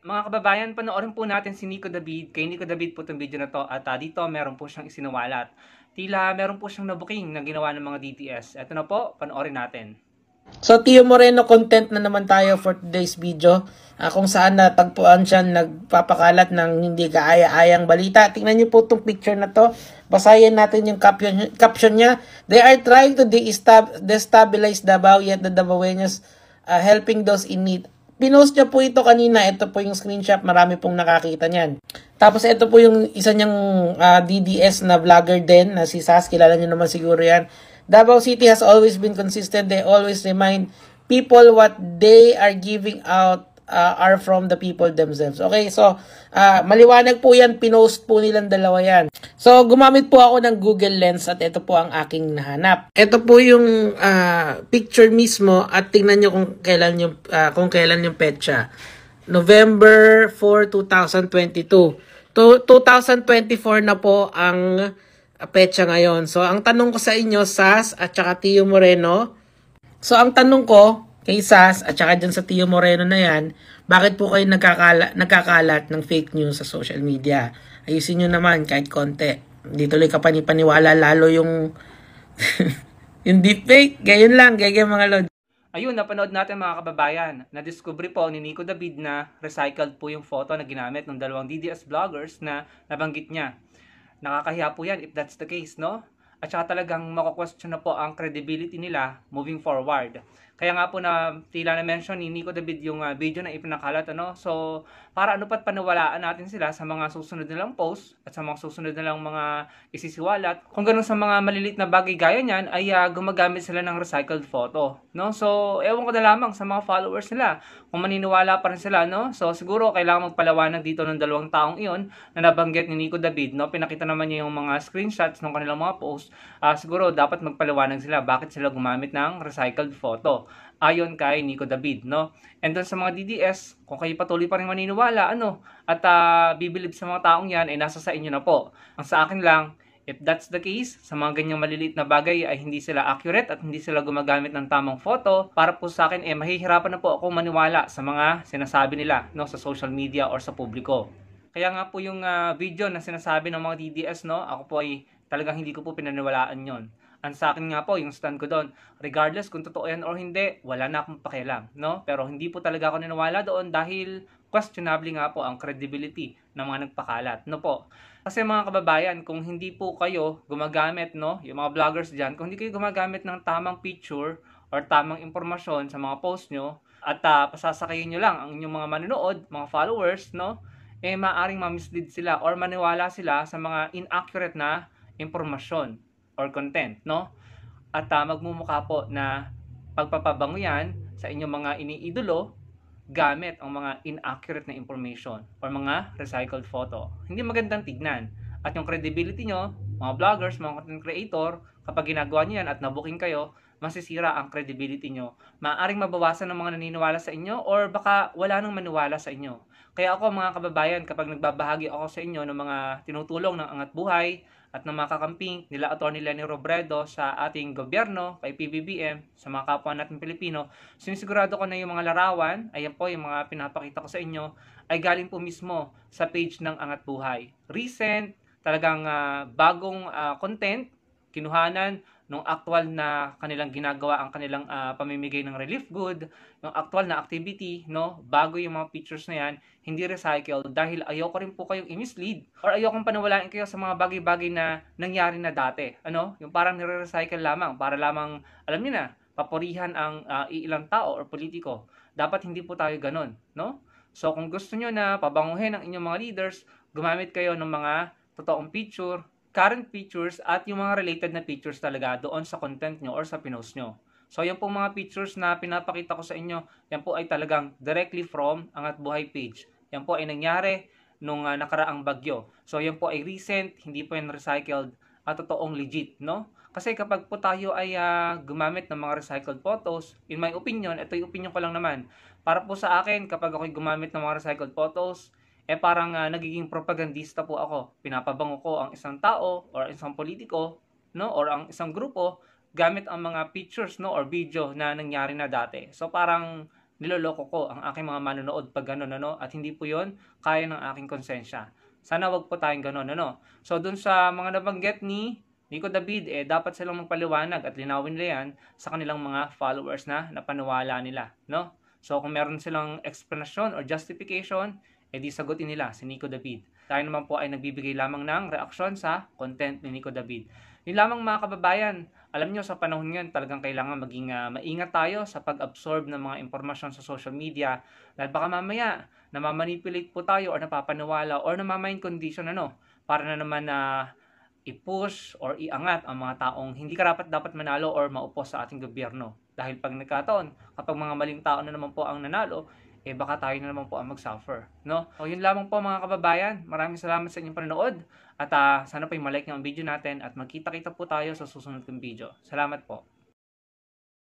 Mga kababayan, panoorin po natin si Nico David. Kay Nico David po itong video na to at dito meron po siyang isinawalat. Tila meron po siyang nabuking na ginawa ng mga DDS. Ito na po, panoorin natin. So, Tio Moreno content na naman tayo for today's video, kung saan natagpuan siya nagpapakalat ng hindi kaaya-ayang balita. Tingnan niyo po itong picture na to. Basahin natin yung caption niya. They are trying to destabilize Davao, yet the Davaoenos helping those in need. Pinost niya po ito kanina. Ito po yung screenshot. Marami pong nakakita niyan. Tapos ito po yung isa niyang DDS na vlogger din na si Sas. Kilala niyo naman siguro yan. Davao City has always been consistent. They always remind people what they are giving out are from the people themselves. Okay, so maliwanag po yan. Pinost po nilang dalawa yan. So gumamit po ako ng Google Lens at ito po ang aking nahanap. Ito po yung picture mismo at tingnan nyo kung kailan yung petsa. November 4, 2022. 2024 na po ang petsa ngayon. So, ang tanong ko sa inyo, Sas at saka Tio Moreno. So, ang tanong ko kay Sas at saka dyan sa Tio Moreno na yan, bakit po kayo nagkakalat ng fake news sa social media? Ayusin nyo naman kahit konti. Hindi tuloy ka panipaniwala, lalo yung yung deepfake. Gayon lang, gaya mga lord. Ayun, napanood natin mga kababayan. Na-discover po ni Nico David na recycled po yung photo na ginamit ng dalawang DDS vloggers na nabanggit niya. Nakakahiya po yan if that's the case, no? At saka talagang mako-question na po ang credibility nila moving forward. Kaya nga po na tila na-mention ni Nico David yung video na ipinakalat, ano? So, para ano pat panawalaan natin sila sa mga susunod nilang post at sa mga susunod nilang mga isisiwalat. Kung ganun sa mga malilit na bagay gaya niyan ay gumagamit sila ng recycled photo, no? So, ewan ko na lamang sa mga followers nila kung maniniwala pa rin sila, no? So, siguro kailangan magpalawanag dito ng dalawang taong iyon na nabanggit ni Nico David, no? Pinakita naman niya yung mga screenshots ng kanilang mga post. Siguro dapat magpaliwanag sila bakit sila gumamit ng recycled photo ayon kay Nico David, no? And doon sa mga DDS, kung kayo patuloy pa rin maniniwala, at bibilib sa mga taong yan, ay nasa sa inyo na po. Ang sa akin lang, if that's the case, sa mga ganyang maliliit na bagay ay hindi sila accurate at hindi sila gumagamit ng tamang photo, para po sa akin, mahihirapan na po ako maniwala sa mga sinasabi nila, no, sa social media or sa publiko. Kaya nga po yung video na sinasabi ng mga DDS, no, ako po ay talagang hindi ko po pinaniwalaan yon. Ang sa akin nga po, yung stand ko doon, regardless kung totoo yan or hindi, wala na akong pakialam, no? Pero hindi po talaga ako naniwala doon dahil questionable nga po ang credibility ng mga nagpakalat, no po? Kasi mga kababayan, kung hindi po kayo gumagamit, no, yung mga vloggers dyan, kung hindi kayo gumagamit ng tamang picture or tamang impormasyon sa mga post nyo, at pasasakayin nyo lang ang inyong mga manonood, mga followers, no, maaring ma-mislead sila or maniwala sila sa mga inaccurate na impormasyon or content, no? At magmumukha po na pagpapabango yan sa inyong mga iniidolo gamit ang mga inaccurate na information or mga recycled photo. Hindi magandang tignan. At yung credibility nyo, mga vloggers, mga content creator, kapag ginagawa nyo yan at nabuking kayo, masisira ang credibility nyo. Maaaring mabawasan ng mga naniniwala sa inyo or baka wala nang maniwala sa inyo. Kaya ako mga kababayan, kapag nagbabahagi ako sa inyo ng mga tinutulong ng Angat Buhay at ng mga kakamping nila Atty. Leni Robredo sa ating gobyerno, kay PBBM, sa mga kapwa natin Pilipino, sinisigurado ko na yung mga larawan, ayan po yung mga pinapakita ko sa inyo, ay galing po mismo sa page ng Angat Buhay. Recent, talagang bagong content, kinuhanan nung actual na kanilang ginagawa ang kanilang pamimigay ng relief good, yung actual na activity, no, bago yung mga pictures na yan, hindi recycled dahil ayoko rin po kayong i-mislead or ayokong paniwalaan kayo sa mga bagay-bagay na nangyari na dati, yung parang nire-recycle lamang para lamang, alam niyo na, papurihan ang iilang tao or politiko. Dapat hindi po tayo ganun, no? So kung gusto niyo na pabanguhin ang inyong mga leaders, gumamit kayo ng mga totoong picture, current pictures at yung mga related na pictures talaga doon sa content nyo or sa pinost nyo. So yan po mga pictures na pinapakita ko sa inyo, yan po ay talagang directly from Angat Buhay page. Yan po ay nangyari nung nakaraang bagyo. So yan po ay recent, hindi po yan recycled at totoong legit, no? Kasi kapag po tayo ay gumamit ng mga recycled photos, in my opinion, ito yung opinion ko lang naman. Para po sa akin, kapag ako'y gumamit ng mga recycled photos, parang nagiging propagandista po ako. Pinapabango ko ang isang tao or isang politiko, no, or ang isang grupo gamit ang mga pictures, no, or video na nangyari na dati. So parang niloloko ko ang aking mga manonood pag gano'n, ano, at hindi po yon kaya ng aking konsensya. Sana wag po tayong gano'n, ano. So, dun sa mga nabanggit ni Nico David, dapat silang magpaliwanag at linawin nila yan sa kanilang mga followers na napaniwala nila, no? So, kung meron silang explanation or justification, di sagutin nila si Nico David. Tayo naman po ay nagbibigay lamang ng reaksyon sa content ni Nico David. Yun lamang mga kababayan, alam nyo sa panahon ngayon talagang kailangan maging maingat tayo sa pag-absorb ng mga impormasyon sa social media dahil baka mamaya namamanipulate po tayo or napapaniwala or namamind condition para na naman na i-push or iangat ang mga taong hindi karapat dapat manalo or maupo sa ating gobyerno. Dahil pag nagkataon, kapag mga maling tao na naman po ang nanalo, baka tayo na naman po ang mag-suffer, no? O yun lamang po mga kababayan. Maraming salamat sa inyong panonood at sana po i-like nyo ang video natin at magkita-kita po tayo sa susunod kong video. Salamat po.